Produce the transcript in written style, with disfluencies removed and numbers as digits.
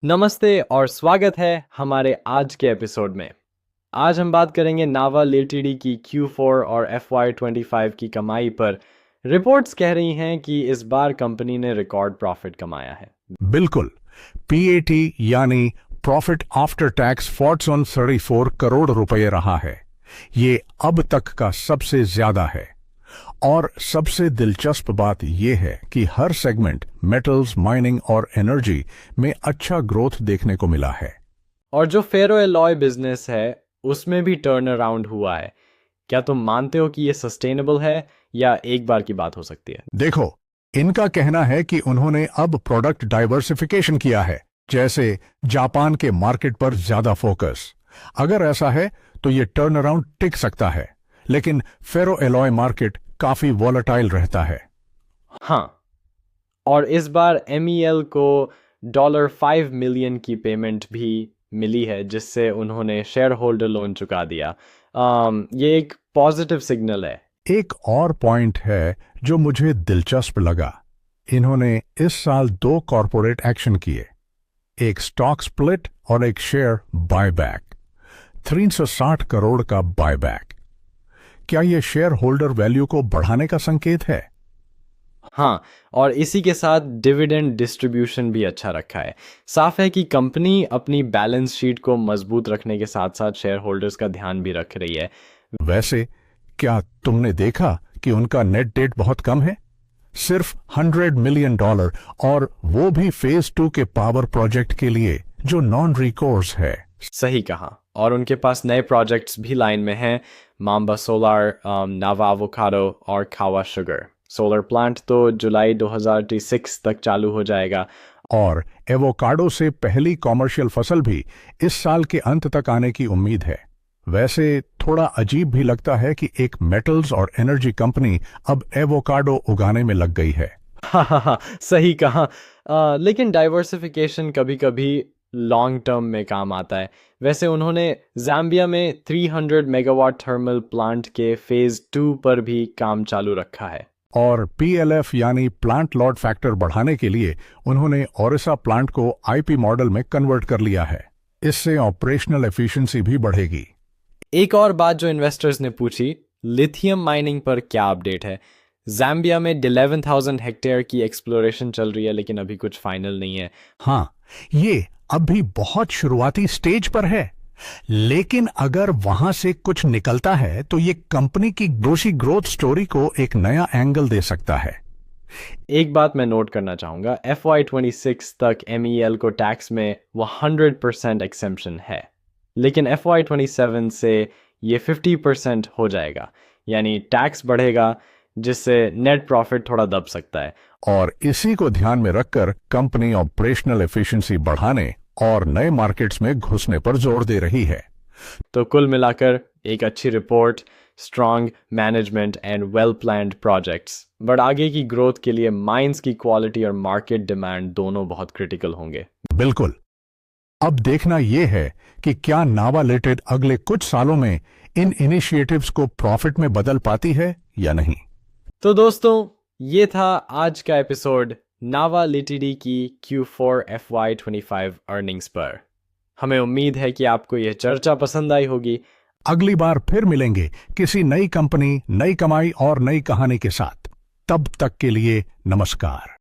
नमस्ते और स्वागत है हमारे आज के एपिसोड में। आज हम बात करेंगे नावा लिमिटेड की Q4 और FY25 की कमाई पर। रिपोर्ट्स कह रही हैं कि इस बार कंपनी ने रिकॉर्ड प्रॉफिट कमाया है। बिल्कुल। पीएटी यानी प्रॉफिट आफ्टर टैक्स 434 करोड़ रुपए रहा है। ये अब तक का सबसे ज्यादा है। और सबसे दिलचस्प बात यह है कि हर सेगमेंट मेटल्स, माइनिंग और एनर्जी में अच्छा ग्रोथ देखने को मिला है। और जो फेरो एलॉय बिजनेस है उसमें भी टर्न अराउंड हुआ है। क्या तुम मानते हो कि ये सस्टेनेबल है या एक बार की बात हो सकती है? देखो, इनका कहना है कि उन्होंने अब प्रोडक्ट डाइवर्सिफिकेशन किया है, जैसे जापान के मार्केट पर ज्यादा फोकस। अगर ऐसा है तो ये टर्न अराउंड टिक सकता है, लेकिन फेरो एलॉय मार्केट काफी वॉलेटाइल रहता है। हाँ, और इस बार MEL को $5 मिलियन की पेमेंट भी मिली है, जिससे उन्होंने शेयर होल्डर लोन चुका दिया। ये एक पॉजिटिव सिग्नल है। एक और पॉइंट है जो मुझे दिलचस्प लगा। इन्होंने इस साल 2 कॉरपोरेट एक्शन किए, एक स्टॉक स्प्लिट और एक शेयर बायबैक। 360 करोड़ का बायबैक। क्या यह शेयर होल्डर वैल्यू को बढ़ाने का संकेत है? हाँ, और इसी के साथ डिविडेंड डिस्ट्रीब्यूशन भी अच्छा रखा है। साफ है कि कंपनी अपनी बैलेंस शीट को मजबूत रखने के साथ साथ शेयर होल्डर्स का ध्यान भी रख रही है। वैसे क्या तुमने देखा कि उनका नेट डेट बहुत कम है? सिर्फ $100 मिलियन, और वो भी फेज 2 के पावर प्रोजेक्ट के लिए, जो नॉन रिकोर्स है। सही कहा। और उनके पास नए प्रोजेक्ट्स भी लाइन में हैं। माम्बा सोलर, नावा एवोकाडो और खावा शुगर। सोलर प्लांट तो जुलाई 2026 तक चालू हो जाएगा। और एवोकाडो से पहली कॉमर्शियल फसल भी इस साल के अंत तक आने की उम्मीद है। वैसे थोड़ा अजीब भी लगता है कि एक मेटल्स और एनर्जी कंपनी अब एवोकाडो उगाने में लग गई है। हाँ, सही कहा। लेकिन डाइवर्सिफिकेशन कभी कभी लॉन्ग टर्म में काम आता है। वैसे उन्होंने ज़ाम्बिया में 300 मेगावाट थर्मल प्लांट के फेज 2 पर भी काम चालू रखा है। और PLF यानी प्लांट लॉट फैक्टर बढ़ाने के लिए उन्होंने ओरिसा प्लांट को IP मॉडल में कन्वर्ट कर लिया है। इससे ऑपरेशनल एफिशिएंसी भी बढ़ेगी। एक और बात जो इन्वेस्टर्स ने पूछी, लिथियम माइनिंग पर क्या अपडेट है? ज़ाम्बिया में 11,000 हेक्टेयर की एक्सप्लोरेशन चल रही है, लेकिन अभी कुछ फाइनल नहीं है। हाँ, ये अब भी बहुत शुरुआती स्टेज पर है, लेकिन अगर वहां से कुछ निकलता है तो ये कंपनी की ग्रोथ स्टोरी को एक नया एंगल दे सकता है। एक बात मैं नोट करना चाहूँगा, FY26 तक MEL को टैक्स में 100% एक्सेम्पशन है, लेकिन FY27 से ये 50% हो जाएगा। यानी टैक्स बढ़ेगा, जिससे नेट प्रॉफिट थोड़ा दब सकता है। और इसी को ध्यान में रखकर कंपनी ऑपरेशनल एफिशिएंसी बढ़ाने और नए मार्केट्स में घुसने पर जोर दे रही है। तो कुल मिलाकर एक अच्छी report, strong management and well planned projects. But आगे की ग्रोथ के लिए माइंस की क्वालिटी और मार्केट डिमांड दोनों बहुत क्रिटिकल होंगे। बिल्कुल। अब देखना यह है कि क्या नावा लिमिटेड अगले कुछ सालों में इन इनिशिएटिव्स को प्रॉफिट में बदल पाती है या नहीं। तो दोस्तों, ये था आज का एपिसोड नावा लिमिटेड की Q4 FY25 अर्निंग्स पर। हमें उम्मीद है कि आपको यह चर्चा पसंद आई होगी। अगली बार फिर मिलेंगे किसी नई कंपनी, नई कमाई और नई कहानी के साथ। तब तक के लिए नमस्कार।